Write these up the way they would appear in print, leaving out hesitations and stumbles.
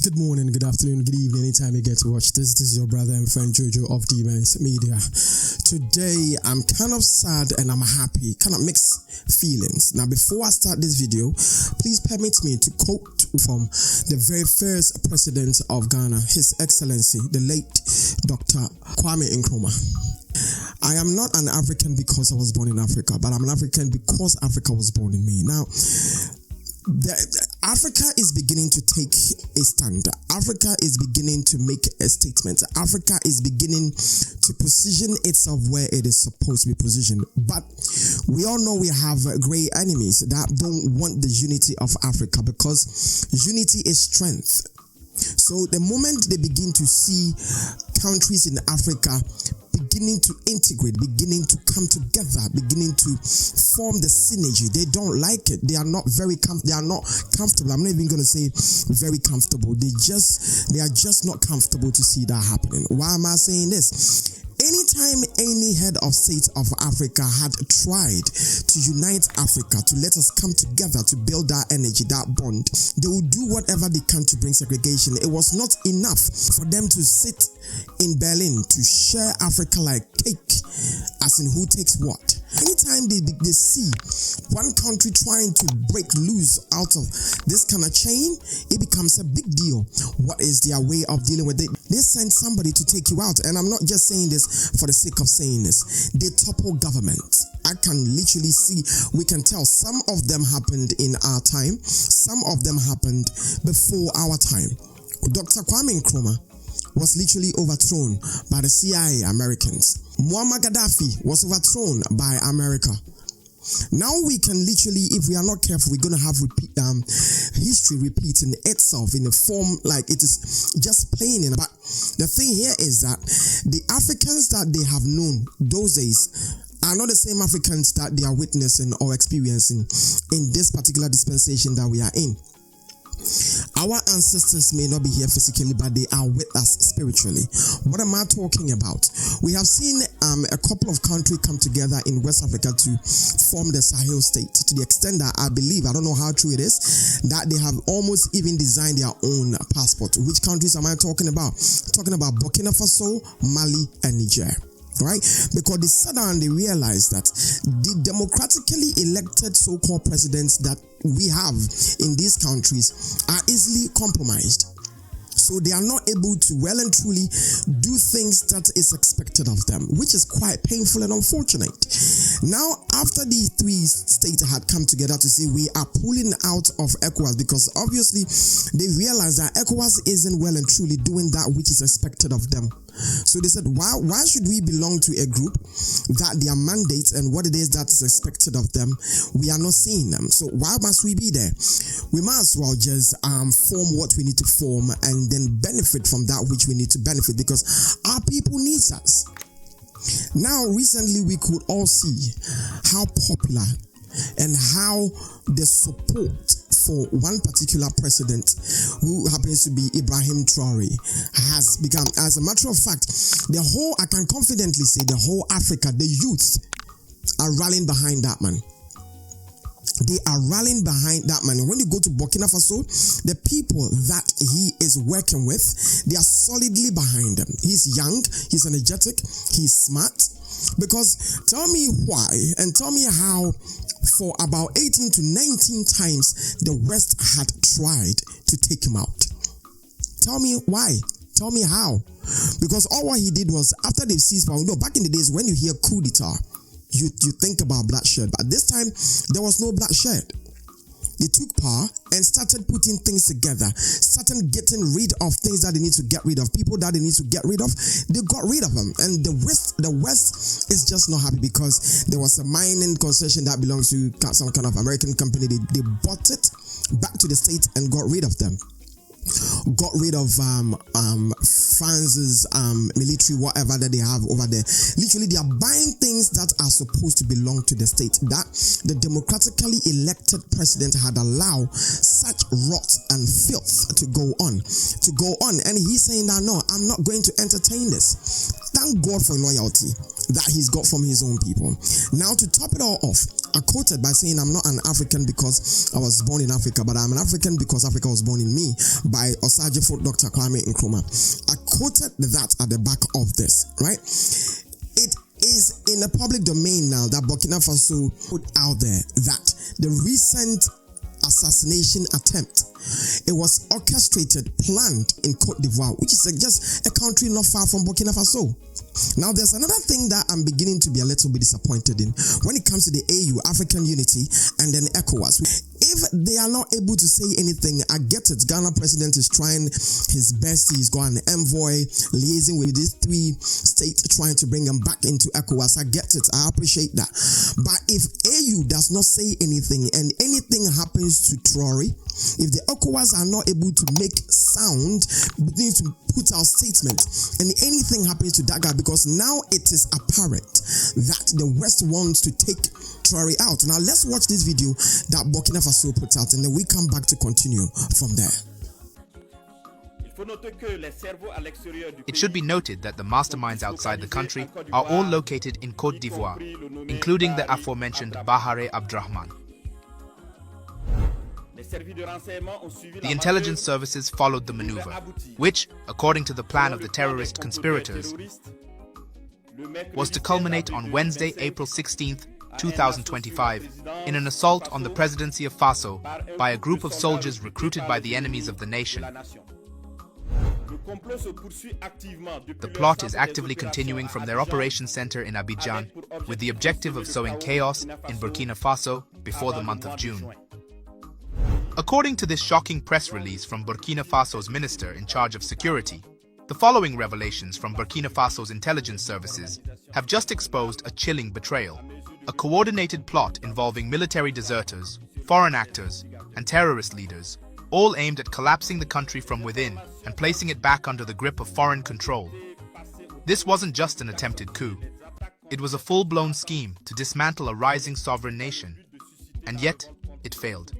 Good morning, good afternoon, good evening, anytime you get to watch this. This is your brother and friend Jojo of Demons Media. Today, I'm kind of sad and I'm happy, kind of mixed feelings. Now, before I start this video, please permit me to quote from the very first president of Ghana, His Excellency, the late Dr. Kwame Nkrumah. I am not an African because I was born in Africa, but I'm an African because Africa was born in me. Now, Africa is beginning to take a stand. Africa is beginning to make a statement. Africa is beginning to position itself where it is supposed to be positioned. But we all know we have great enemies that don't want the unity of Africa, because unity is strength. So the moment they begin to see countries in Africa beginning to integrate, beginning to come together, beginning to form the synergy, they don't like it. They are not comfortable. I'm not even going to say very comfortable. They are just not comfortable to see that happening. Why am I saying this? Anytime any head of state of Africa had tried to unite Africa, to let us come together to build that energy, that bond, they will do whatever they can to bring segregation. It was not enough for them to sit in Berlin to share Africa like cake, as in who takes what. Anytime they see one country trying to break loose out of this kind of chain, it becomes a big deal. What is their way of dealing with it? They send somebody to take you out. And I'm not just saying this for the sake of saying this. They topple government. I can literally see, we can tell some of them happened in our time. Some of them happened before our time. Dr. Kwame Nkrumah was literally overthrown by the CIA Americans. Muammar Gaddafi was overthrown by America. Now we can literally, if we are not careful, we're going to have history repeating itself in a form like it is just playing in. But the thing here is that the Africans that they have known those days are not the same Africans that they are witnessing or experiencing in this particular dispensation that we are in. Our ancestors may not be here physically, but they are with us spiritually. What am I talking about? We have seen a couple of countries come together in West Africa to form the Sahel state, to the extent that I believe, I don't know how true it is, that they have almost even designed their own passport. Which countries am I talking about? I'm talking about Burkina Faso, Mali, and Niger. Right? Because they sat down and they realized that the democratically elected so-called presidents that we have in these countries are easily compromised. So they are not able to well and truly do things that is expected of them, which is quite painful and unfortunate. Now, after these three states had come together to say we are pulling out of ECOWAS, because obviously they realized that ECOWAS isn't well and truly doing that which is expected of them. So they said, why should we belong to a group that their mandates and what it is that is expected of them, we are not seeing them? So why must we be there? We might as well just form what we need to form and then benefit from that which we need to benefit, because our people need us. Now, recently we could all see how popular and how the support for one particular president, who happens to be Ibrahim Traore, has become. As a matter of fact, I can confidently say the whole Africa, the youth are rallying behind that man. They are rallying behind that man. And when you go to Burkina Faso, the people that he is working with, they are solidly behind him. He's young, he's energetic, he's smart. Because tell me why and tell me how for about 18 to 19 times the West had tried to take him out. Tell me why. Tell me how. Because all what he did was, after they seized power, back in the days when you hear coup d'etat, you think about bloodshed, but this time there was no bloodshed. They took power and started putting things together, started getting rid of things that they need to get rid of, people that they need to get rid of. They got rid of them, and the West is just not happy because there was a mining concession that belongs to some kind of American company. They bought it back to the States and got rid of them. Got rid of France's military, whatever that they have over there. Literally, they are buying things that are supposed to belong to the state, that the democratically elected president had allowed such rot and filth to go on. And he's saying that, no, I'm not going to entertain this. Thank God for loyalty that he's got from his own people. Now, to top it all off, I quoted by saying, I'm not an African because I was born in Africa, but I'm an African because Africa was born in me, by Osajifo Dr. Kwame Nkrumah. I quoted that at the back of this, right? It is in the public domain now that Burkina Faso put out there that the recent assassination attempt, it was orchestrated, planned in Cote d'Ivoire, which is just a country not far from Burkina Faso. Now, there's another thing that I'm beginning to be a little bit disappointed in when it comes to the AU, African Unity, and then ECOWAS. If they are not able to say anything, I get it. Ghana president is trying his best. He's got an envoy liaising with these three states, trying to bring them back into ECOWAS. I get it. I appreciate that. But if AU does not say anything and anything happens to Traore, if the ECOWAS are not able to make sound, need to put out statements, and anything happens to that guy, because now it is apparent that the West wants to take Traore out. Now let's watch this video that Burkina Faso put out, and then we come back to continue from there. It should be noted that the masterminds outside the country are all located in Côte d'Ivoire, including the aforementioned Bahare Abdrahman. The intelligence services followed the maneuver, which, according to the plan of the terrorist conspirators, was to culminate on Wednesday, April 16th, 2025, in an assault on the presidency of Faso by a group of soldiers recruited by the enemies of the nation. The plot is actively continuing from their operations center in Abidjan, with the objective of sowing chaos in Burkina Faso before the month of June. According to this shocking press release from Burkina Faso's minister in charge of security, the following revelations from Burkina Faso's intelligence services have just exposed a chilling betrayal, a coordinated plot involving military deserters, foreign actors, and terrorist leaders, all aimed at collapsing the country from within and placing it back under the grip of foreign control. This wasn't just an attempted coup. It was a full-blown scheme to dismantle a rising sovereign nation. And yet, it failed.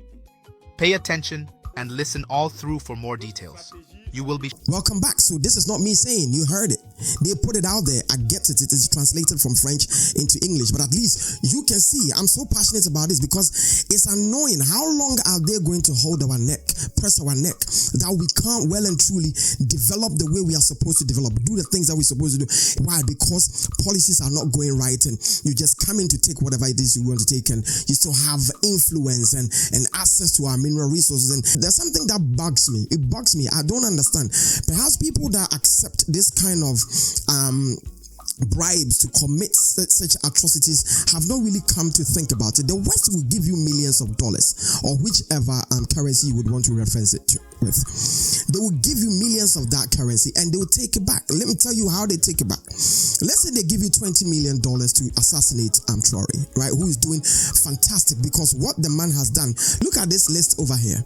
Pay attention and listen all through for more details. You will be... Welcome back. So this is not me saying, you heard it. They put it out there. I get it. It is translated from French into English, but at least you can see. I'm so passionate about this because it's annoying. How long are they going to hold our neck, press our neck, that we can't well and truly develop the way we are supposed to develop, do the things that we're supposed to do? Why? Because policies are not going right, and you just come in to take whatever it is you want to take, and you still have influence and access to our mineral resources. And there's something that bugs me. It bugs me. I don't understand. Perhaps people that accept this kind of bribes to commit such atrocities have not really come to think about it. The West will give you millions of dollars, or whichever currency you would want to reference it with. They will give you millions of that currency and they will take it back. Let me tell you how they take it back. Let's say they give you $20 million to assassinate Traore, right? Who is doing fantastic, because what the man has done. Look at this list over here.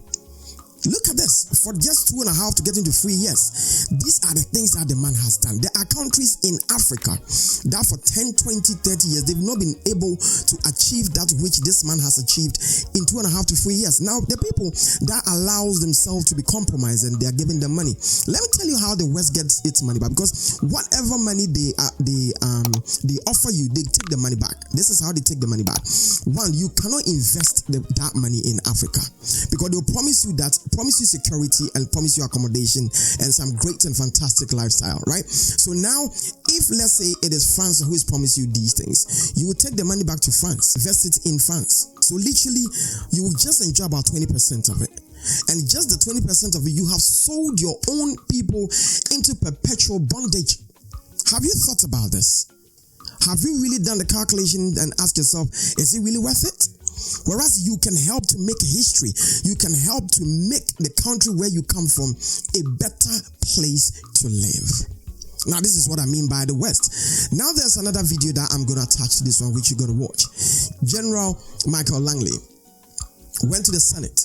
Look at this. For just 2.5 to get into 3 years, these are the things that the man has done. There are countries in Africa that for 10, 20, 30 years, they've not been able to achieve that which this man has achieved in 2.5 to 3 years. Now, the people that allows themselves to be compromised and they are giving them money. Let me tell you how the West gets its money back, because whatever money they offer you, they take the money back. This is how they take the money back. One, you cannot invest that money in Africa, because they'll promise you security and promise you accommodation and some great and fantastic lifestyle, right? So now, if let's say it is France who is promising you these things, you will take the money back to France, invest it in France. So literally, you will just enjoy about 20% of it. And just the 20% of it, you have sold your own people into perpetual bondage. Have you thought about this? Have you really done the calculation and asked yourself, is it really worth it? Whereas you can help to make history, you can help to make the country where you come from a better place to live. Now, this is what I mean by the West. Now, there's another video that I'm going to attach to this one, which you're going to watch. General Michael Langley went to the Senate,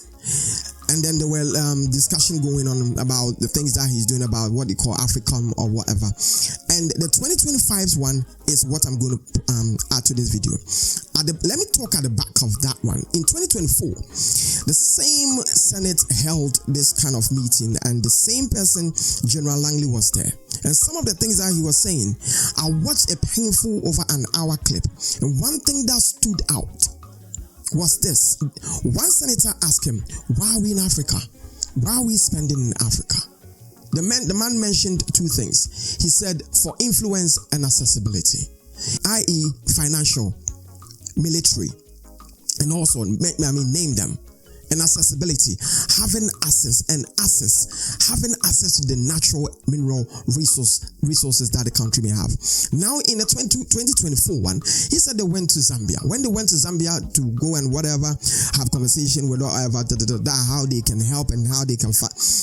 and then there were discussion going on about the things that he's doing about what they call AFRICOM or whatever. And the 2025 one is what I'm going to add to this video. Let me talk at the back of that one. In 2024, the same Senate held this kind of meeting, and the same person, General Langley, was there. And some of the things that he was saying, I watched a painful over an hour clip, and one thing that stood out was this. One senator asked him, why are we in Africa? Why are we spending in Africa? The man mentioned two things. He said, for influence and accessibility, i.e. financial, military, and also, name them. And accessibility, having access to the natural mineral resources that the country may have. Now in the 2024 one, he said they went to Zambia. When they went to Zambia to go and whatever, have conversation with whatever, how they can help and how they can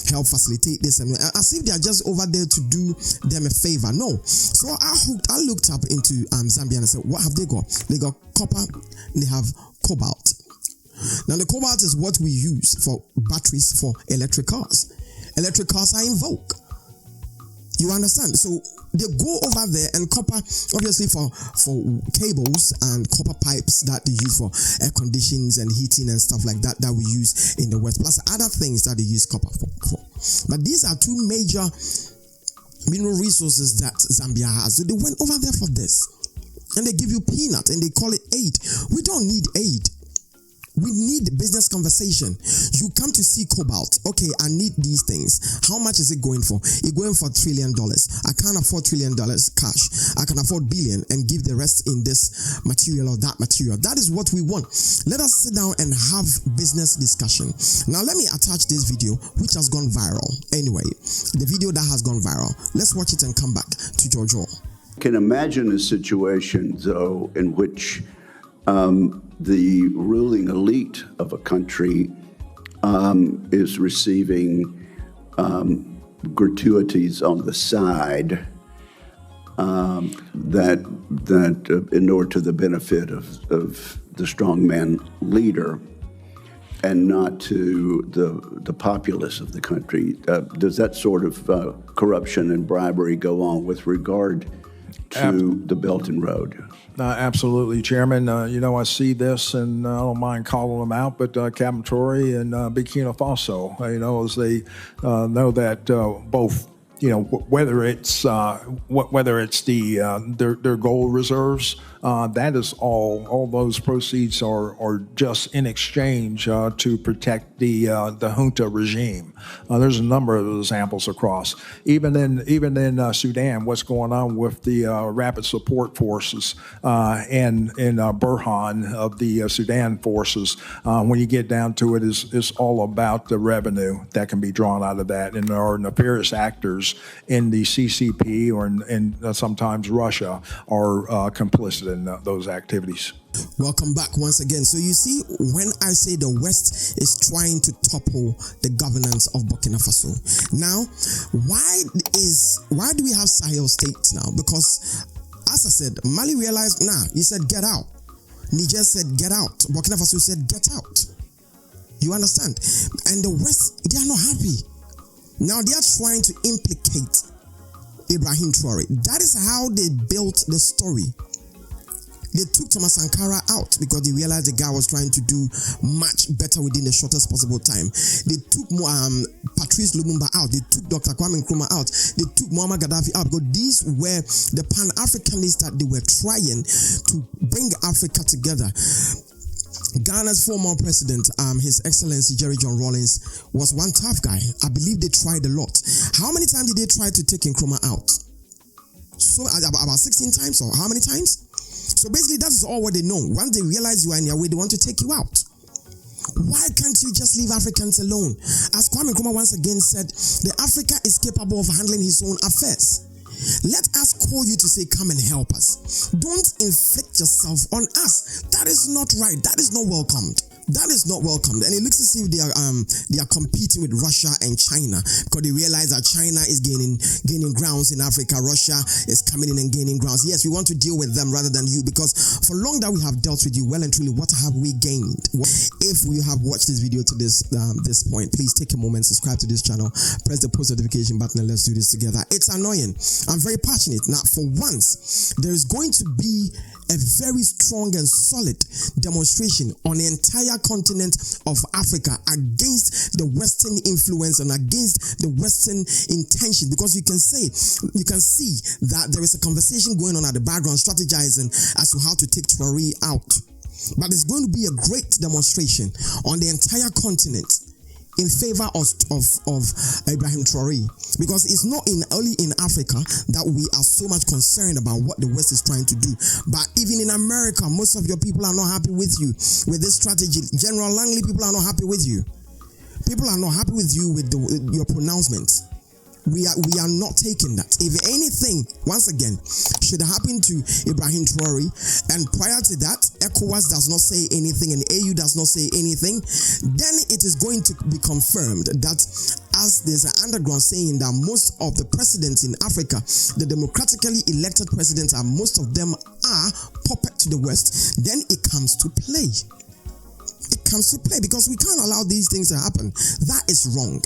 help facilitate this, and as if they are just over there to do them a favor. No. So I looked up into Zambia and I said, what have they got? They got copper, they have cobalt. Now the cobalt is what we use for batteries for electric cars. Electric cars are in vogue. You understand? So they go over there, and copper, obviously for cables and copper pipes that they use for air conditions and heating and stuff like that we use in the West, plus other things that they use copper for. But these are two major mineral resources that Zambia has. So they went over there for this, and they give you peanut and they call it aid. We don't need aid. We need business conversation. You come to see cobalt. Okay, I need these things. How much is it going for? It's going for $1 trillion. I can't afford $1 trillion cash. I can afford billion and give the rest in this material or that material. That is what we want. Let us sit down and have business discussion. Now let me attach this video which has gone viral. Anyway, the video that has gone viral. Let's watch it and come back to Jojo. Can imagine a situation though in which the ruling elite of a country is receiving gratuities on the side that inure to the benefit of the strongman leader and not to the populace of the country. Does that sort of corruption and bribery go on with regard to the Belt and Road? Absolutely, Chairman. I see this, and I don't mind calling them out, but Captain Traore and Burkina Faso, as they know that both, whether it's their gold reserves, that is all those proceeds are just in exchange to protect the junta regime. There's a number of examples across. Even in Sudan, what's going on with the rapid support forces and Burhan of the Sudan forces, when you get down to it, is all about the revenue that can be drawn out of that. And there are nefarious actors in the CCP and sometimes Russia are complicit in those activities. Welcome back once again. So you see, when I say the West is trying to topple the governance of Burkina Faso, now why do we have Sahel states now? Because as I said, Mali realized, he said get out. Niger said get out. Burkina Faso said get out. You understand? And the West, they are not happy. Now they are trying to implicate Ibrahim Traore. That is how they built the story. They took Thomas Sankara out because they realized the guy was trying to do much better within the shortest possible time. They took Patrice Lumumba out. They took Dr. Kwame Nkrumah out. They took Muammar Gaddafi out because these were the Pan-Africanists that they were trying to bring Africa together. Ghana's former president, His Excellency Jerry John Rawlings, was one tough guy. I believe they tried a lot. How many times did they try to take Nkrumah out? So about 16 times, or how many times? So basically, that is all what they know. Once they realize you are in their way, they want to take you out. Why can't you just leave Africans alone? As Kwame Nkrumah once again said, the Africa is capable of handling his own affairs. Let us call you to say, come and help us. Don't inflict yourself on us. That is not right. That is not welcomed. That is not welcomed. And it looks as if they are competing with Russia and China because they realize that China is gaining grounds in Africa. Russia is coming in and gaining grounds. Yes, we want to deal with them rather than you, because for long that we have dealt with you, well and truly, what have we gained? If you have watched this video to this point, please take a moment, subscribe to this channel, press the post notification button, and let's do this together. It's annoying. I'm very passionate. Now, for once, there is going to be a very strong and solid demonstration on the entire continent of Africa against the Western influence and against the Western intention, because you can see that there is a conversation going on at the background, strategizing as to how to take Traore out. But it's going to be a great demonstration on the entire continent in favor of Ibrahim Traore, because it's not only in Africa that we are so much concerned about what the West is trying to do, but even in America, most of your people are not happy with you with this strategy. General Langley, people are not happy with you. People are not happy with you with your pronouncements. We are not taking that. If anything, once again, should happen to Ibrahim Traore, and prior to that, ECOWAS does not say anything and AU does not say anything, then it is going to be confirmed that, as there's an underground saying that most of the presidents in Africa, the democratically elected presidents, and most of them are puppet to the West, then it comes to play. It comes to play, because we can't allow these things to happen. That is wrong.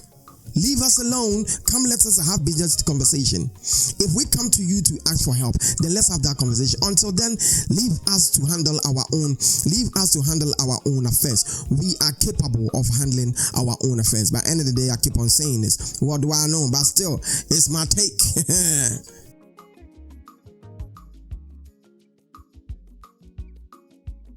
Leave us alone. Come, let us have business conversation. If we come to you to ask for help, then let's have that conversation. Until then, leave us to handle our own. Leave us to handle our own affairs. We are capable of handling our own affairs. By the end of the day, I keep on saying this. What do I know? But still, it's my take.